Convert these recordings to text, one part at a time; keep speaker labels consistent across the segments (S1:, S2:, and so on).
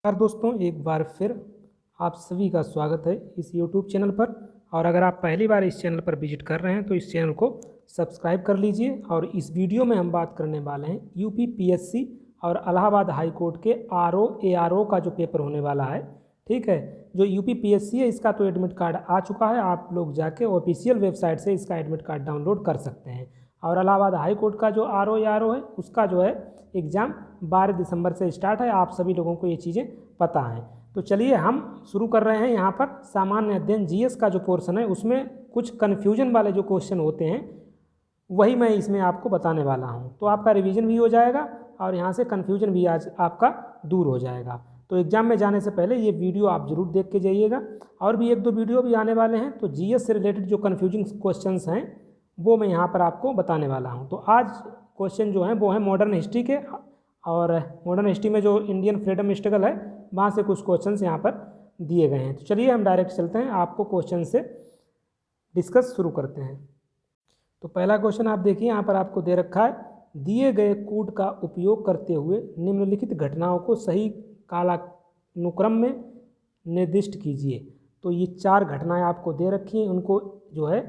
S1: नमस्कार दोस्तों, एक बार फिर आप सभी का स्वागत है इस YouTube चैनल पर। और अगर आप पहली बार इस चैनल पर विजिट कर रहे हैं तो इस चैनल को सब्सक्राइब कर लीजिए। और इस वीडियो में हम बात करने वाले हैं यूपी पीएससी और इलाहाबाद हाई कोर्ट के आरओ एआरओ का जो पेपर होने वाला है। ठीक है, जो यूपी पीएससी है इसका तो एडमिट कार्ड आ चुका है, आप लोग जाके ऑफिशियल वेबसाइट से इसका एडमिट कार्ड डाउनलोड कर सकते हैं। और इलाहाबाद हाई कोर्ट का जो आरओ एआरओ है उसका जो है एग्ज़ाम 12 दिसंबर से स्टार्ट है। आप सभी लोगों को ये चीज़ें पता हैं। तो चलिए हम शुरू कर रहे हैं। यहाँ पर सामान्य अध्ययन जीएस का जो पोर्शन है उसमें कुछ कन्फ्यूजन वाले जो क्वेश्चन होते हैं वही मैं इसमें आपको बताने वाला हूँ। तो आपका रिवीजन भी हो जाएगा और यहाँ से कन्फ्यूजन भी आज आपका दूर हो जाएगा। तो एग्ज़ाम में जाने से पहले ये वीडियो आप ज़रूर देख के जाइएगा। और भी एक दो वीडियो भी आने वाले हैं, तो जीएस से रिलेटेड जो कन्फ्यूजिंग क्वेश्चंस हैं वो मैं यहाँ पर आपको बताने वाला हूँ। तो आज क्वेश्चन जो हैं वो है मॉडर्न हिस्ट्री के, और मॉडर्न हिस्ट्री में जो इंडियन फ्रीडम स्ट्रगल है वहाँ से कुछ क्वेश्चंस यहाँ पर दिए गए हैं। तो चलिए हम डायरेक्ट चलते हैं, आपको क्वेश्चन से डिस्कस शुरू करते हैं। तो पहला क्वेश्चन आप देखिए, यहाँ पर आपको दे रखा है, दिए गए कोड का उपयोग करते हुए निम्नलिखित घटनाओं को सही कालानुक्रम में निर्दिष्ट कीजिए। तो ये 4 घटनाएं आपको दे रखी हैं, उनको जो है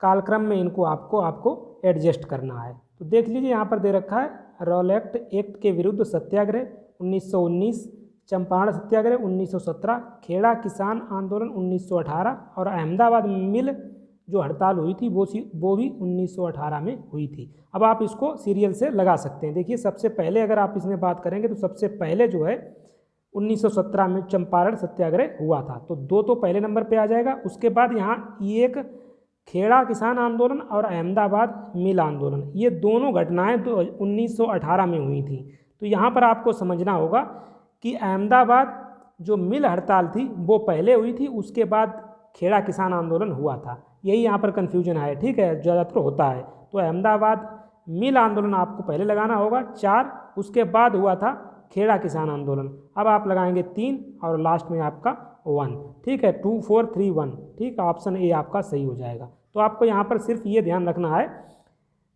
S1: कालक्रम में इनको आपको एडजस्ट करना है। तो देख लीजिए, यहाँ पर दे रखा है रॉलेट एक्ट के विरुद्ध सत्याग्रह 1919, चंपारण सत्याग्रह 1917, खेड़ा किसान आंदोलन 1918 और अहमदाबाद मिल जो हड़ताल हुई थी वो भी 1918 में हुई थी। अब आप इसको सीरियल से लगा सकते हैं। देखिए, सबसे पहले अगर आप इसमें बात करेंगे तो सबसे पहले जो है 1917 में चंपारण सत्याग्रह हुआ था, तो 2 तो पहले नंबर पे आ जाएगा। उसके बाद यहाँ एक खेड़ा किसान आंदोलन और अहमदाबाद मिल आंदोलन, ये दोनों घटनाएं 1918 में हुई थी। तो यहाँ पर आपको समझना होगा कि अहमदाबाद जो मिल हड़ताल थी वो पहले हुई थी, उसके बाद खेड़ा किसान आंदोलन हुआ था। यही यहाँ पर कन्फ्यूजन है, ठीक है, ज़्यादातर होता है। तो अहमदाबाद मिल आंदोलन आपको पहले लगाना होगा 4, उसके बाद हुआ था खेड़ा किसान आंदोलन। अब आप लगाएंगे 3 और लास्ट में आपका 1। ठीक है, 2 4 3 1। ठीक है, ऑप्शन ए आपका सही हो जाएगा। तो आपको यहाँ पर सिर्फ ये ध्यान रखना है,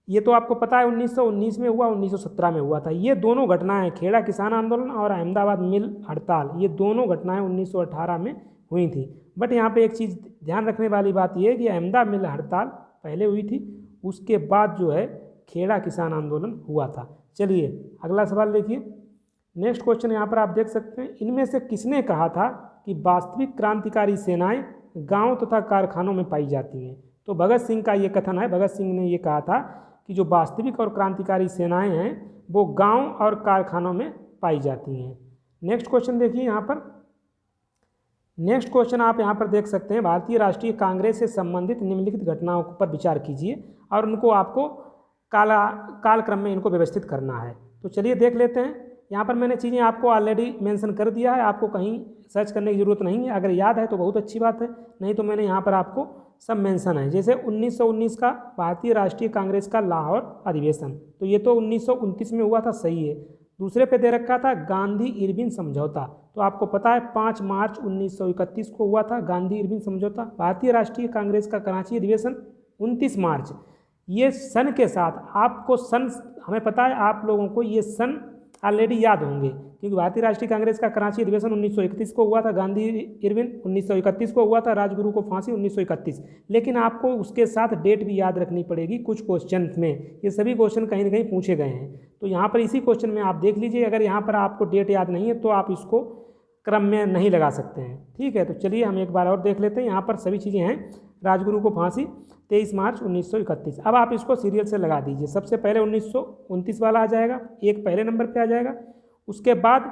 S1: ये तो आपको पता है 1919 में हुआ, 1917 में हुआ था। ये दोनों घटनाएं, खेड़ा किसान आंदोलन और अहमदाबाद मिल हड़ताल, ये दोनों घटनाएं 1918 में हुई थी। बट यहाँ पे एक चीज़ ध्यान रखने वाली बात यह है कि अहमदाबाद मिल हड़ताल पहले हुई थी, उसके बाद जो है खेड़ा किसान आंदोलन हुआ था। चलिए अगला सवाल देखिए। नेक्स्ट क्वेश्चन यहाँ पर आप देख सकते हैं, इनमें से किसने कहा था कि वास्तविक क्रांतिकारी सेनाएं गाँव तथा कारखानों में पाई जाती हैं? तो भगत सिंह का ये कथन है। भगत सिंह ने ये कहा था कि जो वास्तविक और क्रांतिकारी सेनाएं हैं वो गांव और कारखानों में पाई जाती हैं। नेक्स्ट क्वेश्चन देखिए यहाँ पर। नेक्स्ट क्वेश्चन आप यहाँ पर देख सकते हैं, भारतीय राष्ट्रीय कांग्रेस से संबंधित निम्नलिखित घटनाओं पर विचार कीजिए और उनको आपको कालक्रम में इनको व्यवस्थित करना है। तो चलिए देख लेते हैं। यहाँ पर मैंने चीज़ें आपको ऑलरेडी मेंशन कर दिया है, आपको कहीं सर्च करने की ज़रूरत नहीं है। अगर याद है तो बहुत अच्छी बात है, नहीं तो मैंने यहाँ पर आपको सब मेंशन है। जैसे 1919 का भारतीय राष्ट्रीय कांग्रेस का लाहौर अधिवेशन, तो ये तो 1929 में हुआ था, सही है। दूसरे पे दे रखा था गांधी इरविन समझौता, तो आपको पता है 5 मार्च 1931 को हुआ था गांधी इरविन समझौता। भारतीय राष्ट्रीय कांग्रेस का कराची अधिवेशन 29 मार्च। ये सन के साथ आपको सन, हमें पता है आप लोगों को ये सन ऑलरेडी याद होंगे, क्योंकि भारतीय राष्ट्रीय कांग्रेस का कराची अधिवेशन 1931 को हुआ था, गांधी इरविन 1931 को हुआ था, राजगुरु को फांसी 1931। लेकिन आपको उसके साथ डेट भी याद रखनी पड़ेगी कुछ क्वेश्चन में, ये सभी क्वेश्चन कहीं ना कहीं पूछे गए हैं। तो यहाँ पर इसी क्वेश्चन में आप देख लीजिए, अगर यहाँ पर आपको डेट याद नहीं है तो आप इसको क्रम में नहीं लगा सकते हैं। ठीक है, तो चलिए हम एक बार और देख लेते हैं। यहाँ पर सभी चीज़ें हैं, राजगुरु को फांसी 23 मार्च 1931। अब आप इसको सीरियल से लगा दीजिए। सबसे पहले 1929 वाला आ जाएगा, एक पहले नंबर पे आ जाएगा। उसके बाद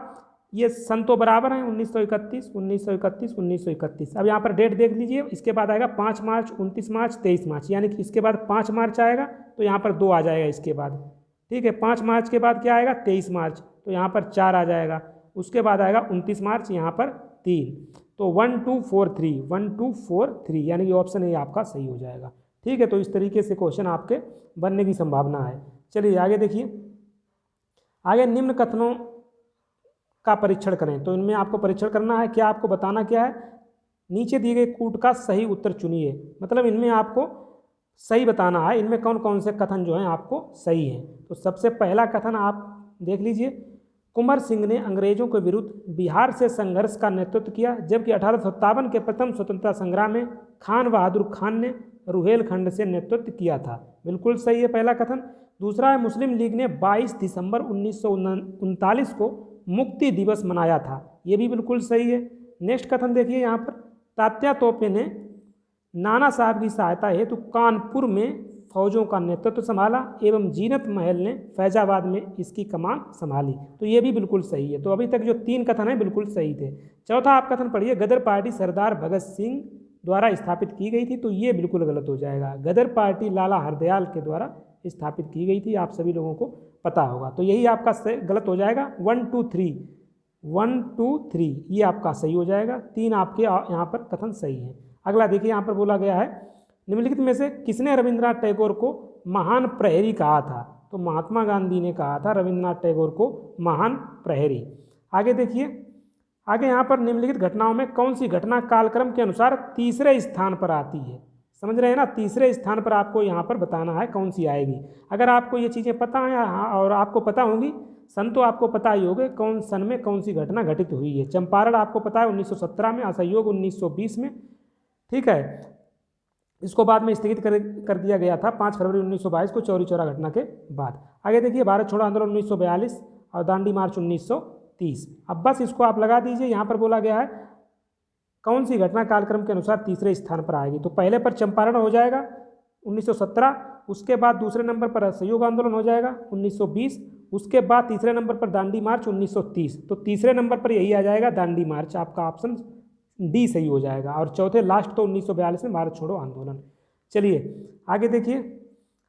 S1: ये सन तो बराबर हैं, 1931 1931 1931। अब यहाँ पर डेट देख लीजिए, इसके बाद आएगा 5 मार्च 29 मार्च 23 मार्च, यानी कि इसके बाद 5 मार्च आएगा तो यहाँ पर 2 आ जाएगा इसके बाद। ठीक है, 5 मार्च के बाद क्या आएगा 23 मार्च, तो यहाँ पर 4 आ जाएगा। उसके बाद आएगा 29 मार्च, यहाँ पर 3, तो 1 2 4 3 1 2 4 3, यानी कि ऑप्शन ए आपका सही हो जाएगा। ठीक है, तो इस तरीके से क्वेश्चन आपके बनने की संभावना है। चलिए आगे देखिए। आगे निम्न कथनों का परीक्षण करें, तो इनमें आपको परीक्षण करना है। क्या आपको बताना क्या है, नीचे दिए गए कूट का सही उत्तर चुनिए। मतलब इनमें आपको सही बताना है, इनमें कौन कौन से कथन जो हैं आपको सही हैं। तो सबसे पहला कथन आप देख लीजिए, कुंवर सिंह ने अंग्रेजों के विरुद्ध बिहार से संघर्ष का नेतृत्व किया, जबकि 1857 के प्रथम स्वतंत्रता संग्राम में खान बहादुर खान ने रुहेलखंड से नेतृत्व किया था। बिल्कुल सही है पहला कथन। दूसरा है मुस्लिम लीग ने 22 दिसंबर 1939 को मुक्ति दिवस मनाया था, ये भी बिल्कुल सही है। नेक्स्ट कथन देखिए यहाँ पर, तात्या तोपे ने नाना साहब की सहायता हेतु कानपुर में फौजों का नेतृत्व संभाला एवं जीनत महल ने फैजाबाद में इसकी कमान संभाली, तो ये भी बिल्कुल सही है। तो अभी तक जो 3 कथन हैं बिल्कुल सही थे। चौथा आप कथन पढ़िए, गदर पार्टी सरदार भगत सिंह द्वारा स्थापित की गई थी, तो ये बिल्कुल गलत हो जाएगा। गदर पार्टी लाला हरदयाल के द्वारा स्थापित की गई थी, आप सभी लोगों को पता होगा, तो यही आपका गलत हो जाएगा। 1 2 3 ये आपका सही हो जाएगा। 3 आपके यहाँ पर कथन सही है। अगला देखिए, यहाँ पर बोला गया है निम्नलिखित में से किसने रविंद्रनाथ टैगोर को महान प्रहरी कहा था? तो महात्मा गांधी ने कहा था रविंद्रनाथ टैगोर को महान प्रहरी। आगे देखिए, आगे यहाँ पर निम्नलिखित घटनाओं में कौन सी घटना कालक्रम के अनुसार तीसरे स्थान पर आती है? समझ रहे हैं ना, तीसरे स्थान पर आपको यहाँ पर बताना है कौन सी आएगी। अगर आपको ये चीज़ें पता हैं और आपको पता होंगी, सन तो आपको पता ही होगा कौन सन में कौन सी घटना घटित हुई है। चंपारण आपको पता है 1917 में, असहयोग 1920 में, ठीक है। इसको बाद में स्थगित कर दिया गया था 5 फरवरी 1922 को चौरी चौरा घटना के बाद। आगे देखिए, भारत छोड़ो आंदोलन 1942 और दांडी मार्च 1930। अब बस इसको आप लगा दीजिए। यहाँ पर बोला गया है कौन सी घटना कालक्रम के अनुसार तीसरे स्थान पर आएगी, तो पहले पर चंपारण हो जाएगा 1917, उसके बाद दूसरे नंबर पर असहयोग आंदोलन हो जाएगा 1920, उसके बाद तीसरे नंबर पर दांडी मार्च 1930। तो तीसरे नंबर पर यही आ जाएगा दांडी मार्च, आपका ऑप्शन डी सही हो जाएगा। और चौथे लास्ट तो 1942 में भारत छोड़ो आंदोलन। चलिए आगे देखिए,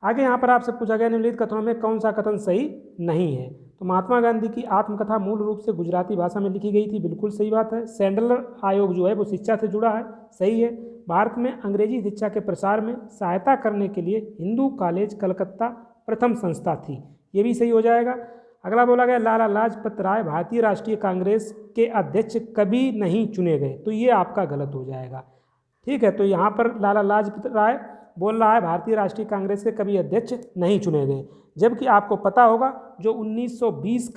S1: आगे यहाँ पर आपसे पूछा गया निम्नलिखित कथनों में कौन सा कथन सही नहीं है? तो महात्मा गांधी की आत्मकथा मूल रूप से गुजराती भाषा में लिखी गई थी, बिल्कुल सही बात है। सैंडलर आयोग जो है वो शिक्षा से जुड़ा है, सही है। भारत में अंग्रेजी शिक्षा के प्रसार में सहायता करने के लिए हिंदू कॉलेज कलकत्ता प्रथम संस्था थी, ये भी सही हो जाएगा। अगला बोला गया लाला लाजपत राय भारतीय राष्ट्रीय कांग्रेस के अध्यक्ष कभी नहीं चुने गए, तो ये आपका गलत हो जाएगा, ठीक है। तो यहाँ पर लाला लाजपत राय बोल रहा है भारतीय राष्ट्रीय कांग्रेस के कभी अध्यक्ष नहीं चुने गए, जबकि आपको पता होगा जो 1920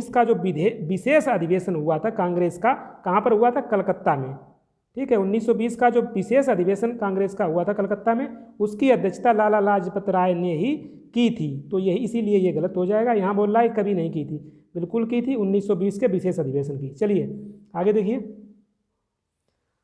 S1: का जो विशेष अधिवेशन हुआ था कांग्रेस का, कहाँ पर हुआ था? कलकत्ता में, ठीक है। 1920 का जो विशेष अधिवेशन कांग्रेस का हुआ था कलकत्ता में, उसकी अध्यक्षता लाला लाजपत राय ने ही की थी, तो यही इसीलिए ये गलत हो जाएगा। यहाँ बोल रहा है कभी नहीं की थी, बिल्कुल की थी, 1920 के विशेष अधिवेशन की। चलिए आगे देखिए,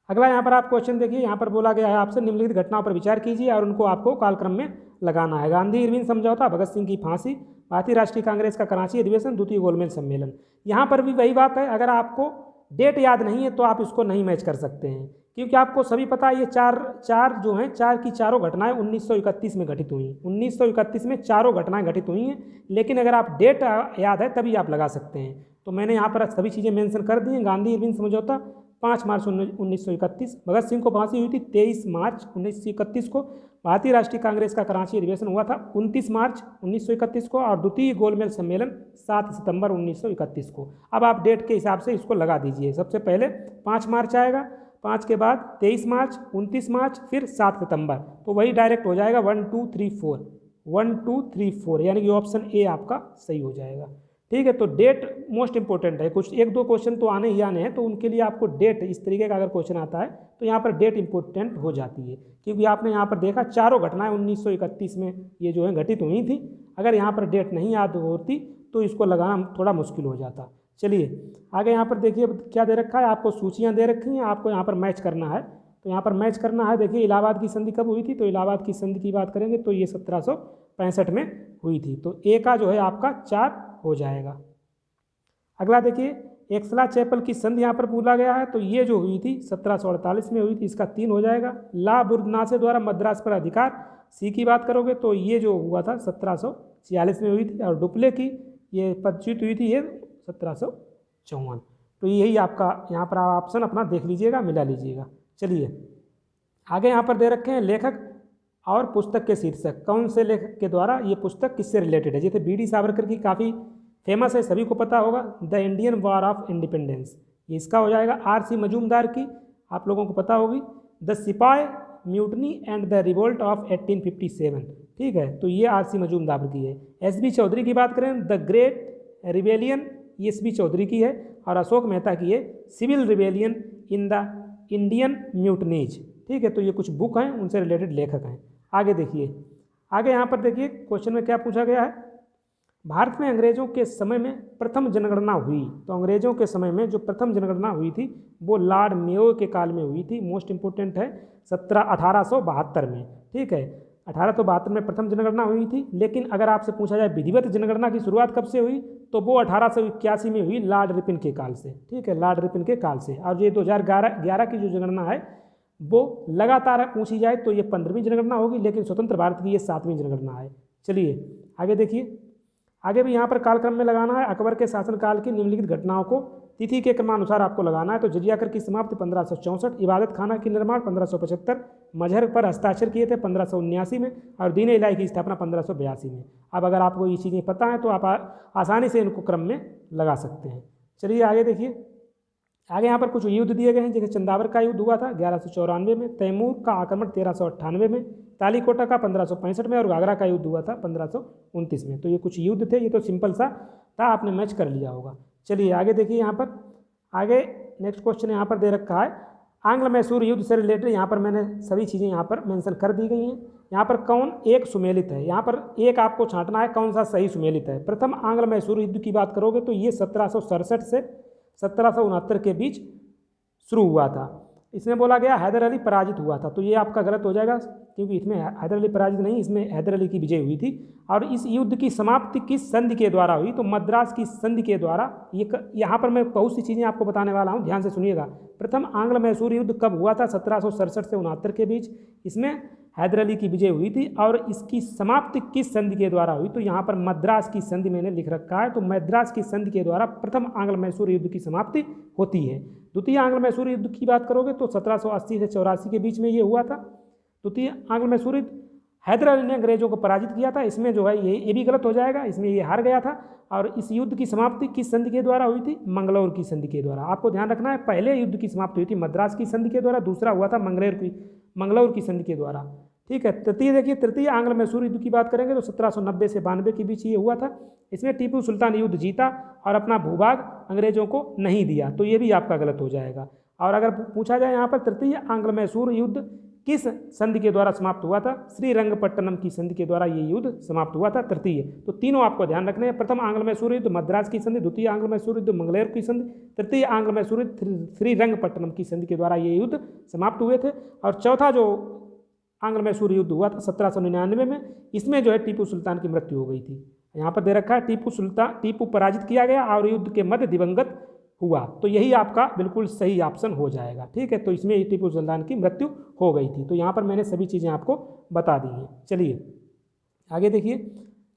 S1: अगला यहाँ पर आप क्वेश्चन देखिए, यहाँ पर बोला गया है आपसे निम्नलिखित घटनाओं पर विचार कीजिए और उनको आपको कालक्रम में लगाना है। गांधी इरविन समझौता, भगत सिंह की फांसी, भारतीय राष्ट्रीय कांग्रेस का कराची अधिवेशन, द्वितीय गोलमेज सम्मेलन। यहाँ पर भी वही बात है, अगर आपको डेट याद नहीं है तो आप इसको नहीं मैच कर सकते हैं, क्योंकि आपको सभी पता है ये चार जो हैं, चार की चारों घटनाएं 1931 में घटित हुई। 1931 में चारों घटनाएं घटित हुई हैं, लेकिन अगर आप डेट याद है तभी आप लगा सकते हैं। तो मैंने यहाँ पर सभी चीज़ें मेंशन कर दी हैं। गांधी इरविन समझौता 5 मार्च 1931, भगत सिंह को फांसी हुई थी 23 मार्च 1931 को, भारतीय राष्ट्रीय कांग्रेस का कराची अधिवेशन हुआ था 29 मार्च 1931 को, और द्वितीय गोलमेज सम्मेलन 7 सितंबर 1931 को। अब आप डेट के हिसाब से इसको लगा दीजिए। सबसे पहले 5 मार्च आएगा, 5 के बाद 23 मार्च, 29 मार्च, फिर 7 सितंबर, तो वही डायरेक्ट हो जाएगा 1 2 3 4, 1 2 3 4, यानी कि ऑप्शन ए आपका सही हो जाएगा, ठीक है। तो डेट मोस्ट इंपॉर्टेंट है, कुछ 1-2 क्वेश्चन तो आने ही आने हैं, तो उनके लिए आपको डेट, इस तरीके का अगर क्वेश्चन आता है तो यहाँ पर डेट इंपॉर्टेंट हो जाती है, क्योंकि आपने यहाँ पर देखा चारों घटनाएं 1931 में ये जो है घटित हुई थी। अगर यहाँ पर डेट नहीं याद होती तो इसको लगाना थोड़ा मुश्किल हो जाता। चलिए आगे यहाँ पर देखिए क्या दे रखा है, आपको सूचियाँ दे रखी हैं, आपको यहाँ पर मैच करना है। तो यहाँ पर मैच करना है, देखिए इलाहाबाद की संधि कब हुई थी? तो इलाहाबाद की संधि की बात करेंगे तो ये 1765 में हुई थी, तो ए का जो है आपका 4 हो जाएगा। अगला देखिए एक्सला चैपल की संधि यहाँ पर बोला गया है, तो ये जो हुई थी 1748 में हुई थी, इसका 3 हो जाएगा। ला बुर्दनासे द्वारा मद्रास पर अधिकार, सी की बात करोगे तो ये जो हुआ था 1746 में हुई थी, और डुप्ले की ये पदच्युत हुई थी ये 1754। तो यही आपका यहाँ पर ऑप्शन अपना देख लीजिएगा, मिला लीजिएगा। चलिए आगे यहाँ पर दे रखे हैं लेखक और पुस्तक के शीर्षक, कौन से लेखक के द्वारा ये पुस्तक किससे रिलेटेड है? जैसे बी.डी. सावरकर की काफ़ी फेमस है, सभी को पता होगा, the Indian war of independence, ये इसका हो जाएगा। R.C. मजूमदार की आप लोगों को पता होगी, द सिपाही mutiny and the revolt of 1857, ठीक है, तो ये R.C. मजूमदार की है। S.B. चौधरी की बात करें, द ग्रेट रिबेलियन ये एस बी चौधरी की है, और अशोक मेहता की है civil rebellion in the Indian mutinies. ठीक है, तो ये कुछ बुक हैं, उनसे रिलेटेड लेखक हैं। आगे देखिए, आगे यहाँ पर देखिए क्वेश्चन में क्या पूछा गया है। भारत में अंग्रेजों के समय में प्रथम जनगणना हुई। तो अंग्रेजों के समय में जो प्रथम जनगणना हुई थी वो लॉर्ड मेयो के काल में हुई थी। मोस्ट इंपोर्टेंट है 1872 में। ठीक है, 1872 में प्रथम जनगणना हुई थी। लेकिन अगर आपसे पूछा जाए विधिवत जनगणना की शुरुआत कब से हुई, तो वो 1881 में हुई लॉर्ड रिपन के काल से। ठीक है, लॉर्ड रिपन के काल से। और ये 2011 की जो जनगणना है वो लगातार पूछी जाए तो ये 15वीं जनगणना होगी, लेकिन स्वतंत्र भारत की ये 7वीं जनगणना है। चलिए आगे देखिए, आगे भी यहाँ पर कालक्रम में लगाना है। अकबर के शासनकाल की निम्नलिखित घटनाओं को तिथि के क्रमानुसार आपको लगाना है। तो जजिया कर की समाप्ति 1564, इबादत खाना की निर्माण 1575, मजहर पर हस्ताक्षर किए थे 1579 में, और दीन इलाही की स्थापना 1582 में। अब अगर आपको ये चीज़ें पता हैं तो आप आसानी से इनको क्रम में लगा सकते हैं। चलिए आगे देखिए, आगे यहाँ पर कुछ युद्ध दिए गए हैं। जैसे चंदावर का युद्ध हुआ था 1194 में, तैमूर का आक्रमण 1398 में, तालीकोटा का 1565 में, और घाघरा का युद्ध हुआ था 1529 में। तो ये कुछ युद्ध थे, ये तो सिंपल सा था, आपने मैच कर लिया होगा। चलिए आगे देखिए, यहाँ पर आगे नेक्स्ट क्वेश्चन यहाँ पर दे रखा है आंग्ल मैसूर युद्ध से रिलेटेड। यहाँ पर मैंने सभी चीज़ें यहाँ पर मेंशन कर दी गई हैं। यहाँ पर कौन एक सुमेलित है, यहाँ पर एक आपको छांटना है कौन सा सही सुमेलित है। प्रथम आंग्ल मैसूर युद्ध की बात करोगे तो ये 1767 से 1769 के बीच शुरू हुआ था। इसमें बोला गया हैदर अली पराजित हुआ था, तो ये आपका गलत हो जाएगा, क्योंकि इसमें हैदर अली पराजित नहीं, इसमें हैदर अली की विजय हुई थी। और इस युद्ध की समाप्ति किस संधि के द्वारा हुई, तो मद्रास की संधि के द्वारा। यहाँ पर मैं बहुत सी चीज़ें आपको बताने वाला हूँ, ध्यान से सुनिएगा। प्रथम आंग्ल मैसूर युद्ध कब हुआ था, 1767 से 69 के बीच। इसमें हैदर अली की विजय हुई थी, और इसकी समाप्ति किस संधि के द्वारा हुई, तो यहाँ पर मद्रास की संधि मैंने लिख रखा है। तो मद्रास की संधि के द्वारा प्रथम आंग्ल मैसूर युद्ध की समाप्ति होती है। द्वितीय आंग्ल मैसूर युद्ध की बात करोगे तो 1780 से 84 के बीच में ये हुआ था। द्वितीय आंग्ल मैसूर युद्ध हैदर अली ने अंग्रेजों को पराजित किया था। इसमें जो है ये भी गलत हो जाएगा, इसमें ये हार गया था। और इस युद्ध की समाप्ति किस संधि के द्वारा हुई थी, मंगलौर की संधि के द्वारा। आपको ध्यान रखना है, पहले युद्ध की समाप्ति हुई थी मद्रास की संधि के द्वारा, दूसरा हुआ था मंगलौर की संधि के द्वारा। ठीक है, तृतीय देखिए, तृतीय आंग्ल मैसूर युद्ध की बात करेंगे तो 1790 से 92 के बीच ये हुआ था। इसमें टीपू सुल्तान युद्ध जीता और अपना भूभाग अंग्रेजों को नहीं दिया, तो ये भी आपका गलत हो जाएगा। और अगर पूछा जाए यहाँ पर तृतीय आंग्ल मैसूर युद्ध किस संधि के द्वारा समाप्त हुआ था, श्रीरंगपट्टनम की संधि के द्वारा ये युद्ध समाप्त हुआ था, तृतीय। तो तीनों आपको ध्यान रखने हैं, प्रथम आंग्ल मैसूर युद्ध मद्रास की संधि, द्वितीय आंग्ल मैसूर युद्ध मंगलेर की संधि, तृतीय आंग्ल मैसूर युद्ध श्रीरंगपट्टनम की संधि के द्वारा ये युद्ध समाप्त हुए थे। और चौथा जो आंग्ल मैसूर युद्ध हुआ था 1799 में, इसमें जो है टीपू सुल्तान की मृत्यु हो गई थी। यहाँ पर दे रखा है टीपू पराजित किया गया और युद्ध के मध्य दिवंगत हुआ, तो यही आपका बिल्कुल सही ऑप्शन हो जाएगा। ठीक है, तो इसमें टीपू सुल्तान की मृत्यु हो गई थी। तो यहाँ पर मैंने सभी चीज़ें आपको बता दी हैं। चलिए आगे देखिए,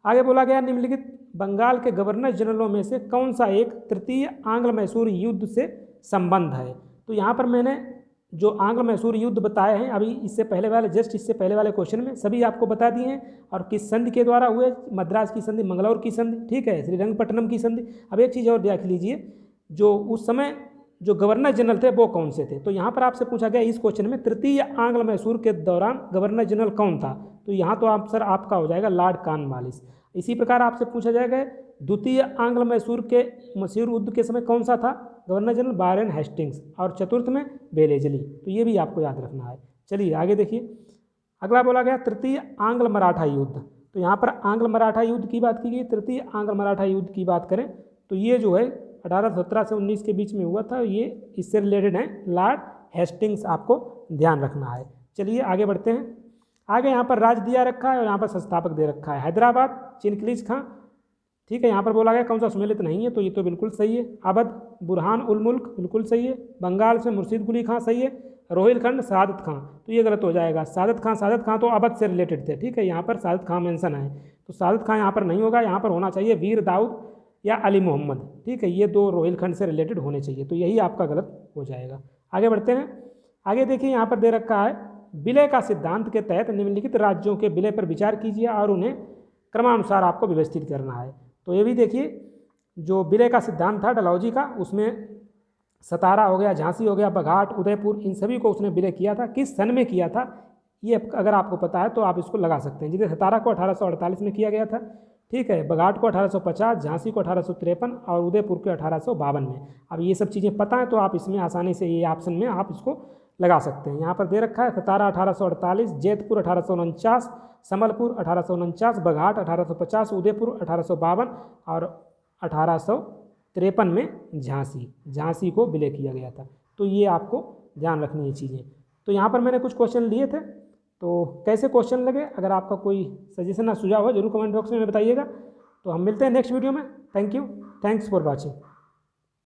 S1: आगे बोला गया निम्नलिखित बंगाल के गवर्नर जनरलों में से कौन सा एक तृतीय आंग्ल मैसूर युद्ध से संबंध है। तो यहाँ पर मैंने जो आंग्ल मैसूर युद्ध बताए हैं अभी इससे पहले वाले इससे पहले वाले क्वेश्चन में सभी आपको बता दिए हैं, और किस संधि के द्वारा हुए, मद्रास की संधि, मंगलौर की संधि, ठीक है, श्रीरंगपट्टनम की संधि। अब एक चीज़ और देख लीजिए, जो उस समय जो गवर्नर जनरल थे वो कौन से थे। तो यहाँ पर आपसे पूछा गया इस क्वेश्चन में तृतीय आंग्ल मैसूर के दौरान गवर्नर जनरल कौन था, तो यहाँ तो आंसर आपका हो जाएगा लॉर्ड कॉर्नवालिस। इसी प्रकार आपसे पूछा जाएगा द्वितीय आंग्ल मैसूर युद्ध के समय कौन सा था, गवर्नर जनरल वारेन हेस्टिंग्स, और चतुर्थ में बेलेजली, तो ये भी आपको याद रखना है। चलिए आगे देखिए, अगला बोला गया तृतीय आंग्ल मराठा युद्ध। तो यहाँ पर आंग्ल मराठा युद्ध की बात की गई। तृतीय आंग्ल मराठा युद्ध की बात करें तो ये जो है 1817 से 19 के बीच में हुआ था। ये इससे रिलेटेड है, लॉर्ड हेस्टिंग्स आपको ध्यान रखना है। चलिए आगे बढ़ते हैं। आगे यहाँ पर राज्य दिया रखा है और यहाँ पर संस्थापक दे रखा है, हैदराबाद चिनकलीज खां। ठीक है, यहाँ पर बोला गया कौन सा सुमेलित नहीं है, तो ये तो बिल्कुल सही है। अवध बुरहान उल मुल्क बिल्कुल सही है। बंगाल से मुर्शीद कुली खां सही है। रोहिलखंड सादत खां, तो ये गलत हो जाएगा। सादत खां तो अवध से रिलेटेड थे। ठीक है, यहाँ पर सादत खां मेंशन है, तो सादत खां यहाँ पर नहीं होगा, यहाँ पर होना चाहिए वीर दाऊद या अली मोहम्मद। ठीक है, ये दो रोहिलखंड से रिलेटेड होने चाहिए, तो यही आपका गलत हो जाएगा। आगे बढ़ते हैं। आगे देखिए, यहाँ पर दे रखा है विलय का सिद्धांत के तहत निम्नलिखित राज्यों के विलय पर विचार कीजिए और उन्हें क्रमानुसार आपको व्यवस्थित करना है। तो ये भी देखिए, जो विलय का सिद्धांत था डलहौजी का, उसमें सतारा हो गया, झांसी हो गया, बघाट, उदयपुर, इन सभी को उसने विलय किया था। किस सन में किया था, ये अगर आपको पता है तो आप इसको लगा सकते हैं। जैसे सतारा को 1848 में किया गया था, ठीक है। बघाट को 1850, झांसी को 1853 और उदयपुर के 1852 में। अब ये सब चीज़ें पता है तो आप इसमें आसानी से ये ऑप्शन में आप इसको लगा सकते हैं। यहाँ पर दे रखा है सतारा 1848, जैतपुर 1849, संबलपुर 1849, बघाट 1850, उदयपुर 1852 और 1853 में झांसी को विलय किया गया था। तो ये आपको ध्यान रखनी है चीज़ें। तो यहाँ पर मैंने कुछ क्वेश्चन लिए थे, तो कैसे क्वेश्चन लगे, अगर आपका कोई सजेशन या सुझाव हो जरूर कमेंट बॉक्स में बताइएगा। तो हम मिलते हैं नेक्स्ट वीडियो में। Thank you, thanks for watching.